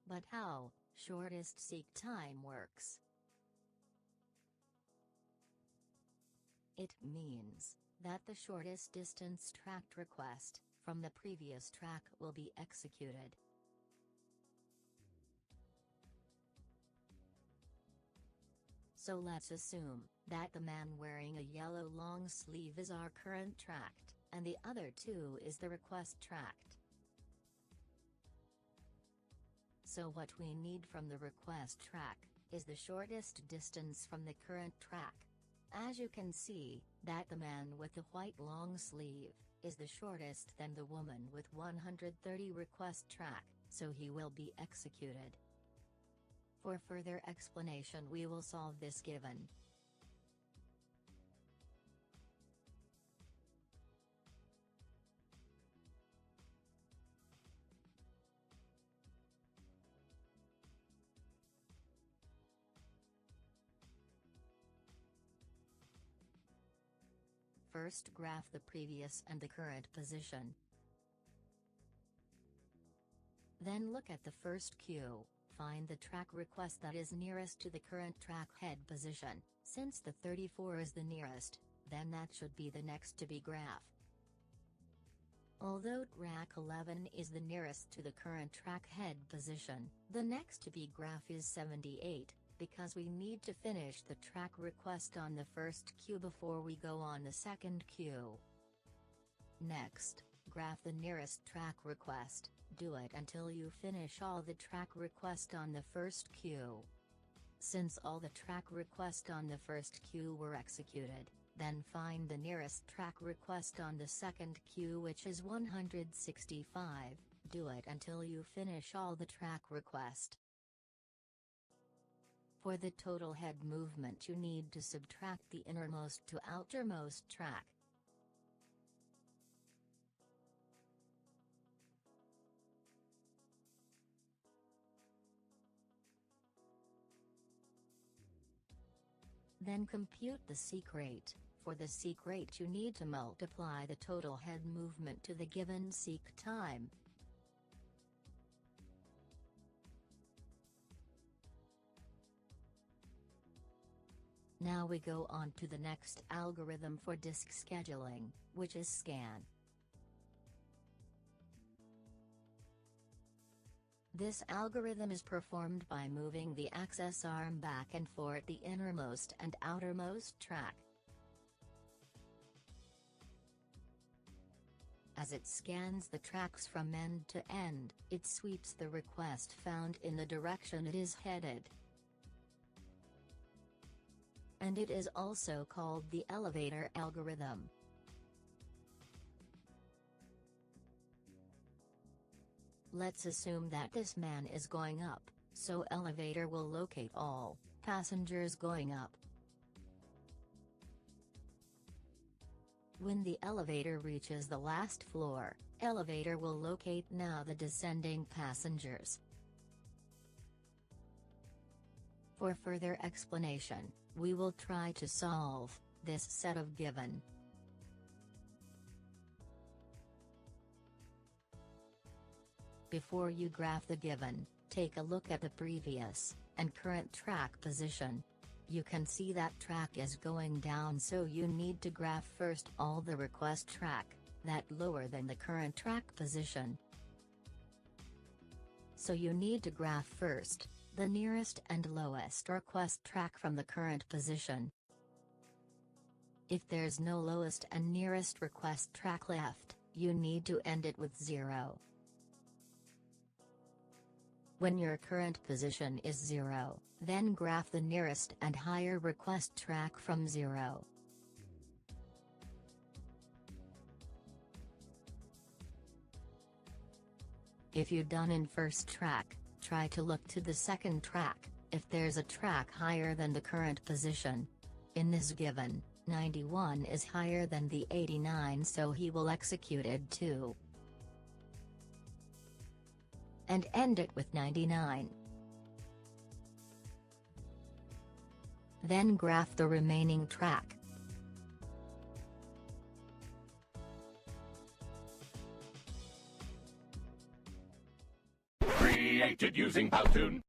But how shortest seek time works? It means that the shortest distance tracked request from the previous track will be executed. So let's assume that the man wearing a yellow long sleeve is our current tracked, and the other two is the request tracked. So what we need from the request track is the shortest distance from the current track. As you can see, that the man with the white long sleeve is the shortest than the woman with 130 request track, so he will be executed. For further explanation we will solve this given. First graph the previous and the current position. Then look at the first queue, find the track request that is nearest to the current track head position. Since the 34 is the nearest, then that should be the next to be graph. Although track 11 is the nearest to the current track head position, the next to be graph is 78. Because we need to finish the track request on the first queue before we go on the second queue. Next, graph the nearest track request, do it until you finish all the track request on the first queue. Since all the track request on the first queue were executed, then find the nearest track request on the second queue, which is 165, do it until you finish all the track request. For the total head movement you need to subtract the innermost to outermost track. Then compute the seek rate. For the seek rate you need to multiply the total head movement to the given seek time. Now we go on to the next algorithm for disk scheduling, which is scan. This algorithm is performed by moving the access arm back and forth the innermost and outermost track. As it scans the tracks from end to end, it sweeps the request found in the direction it is headed. And it is also called the elevator algorithm. Let's assume that this man is going up, so elevator will locate all passengers going up. When the elevator reaches the last floor, elevator will locate now the descending passengers. For further explanation, we will try to solve this set of given. Before you graph the given, take a look at the previous and current track position. You can see that track is going down, so you need to graph first all the request track that lower than the current track position. So you need to graph first the nearest and lowest request track from the current position. If there's no lowest and nearest request track left, you need to end it with 0. When your current position is 0, then graph the nearest and higher request track from 0. If you're done in first track, try to look to the second track, if there's a track higher than the current position. In this given, 91 is higher than the 89, so he will execute it too. And end it with 99. Then graph the remaining track. created using Powtoon.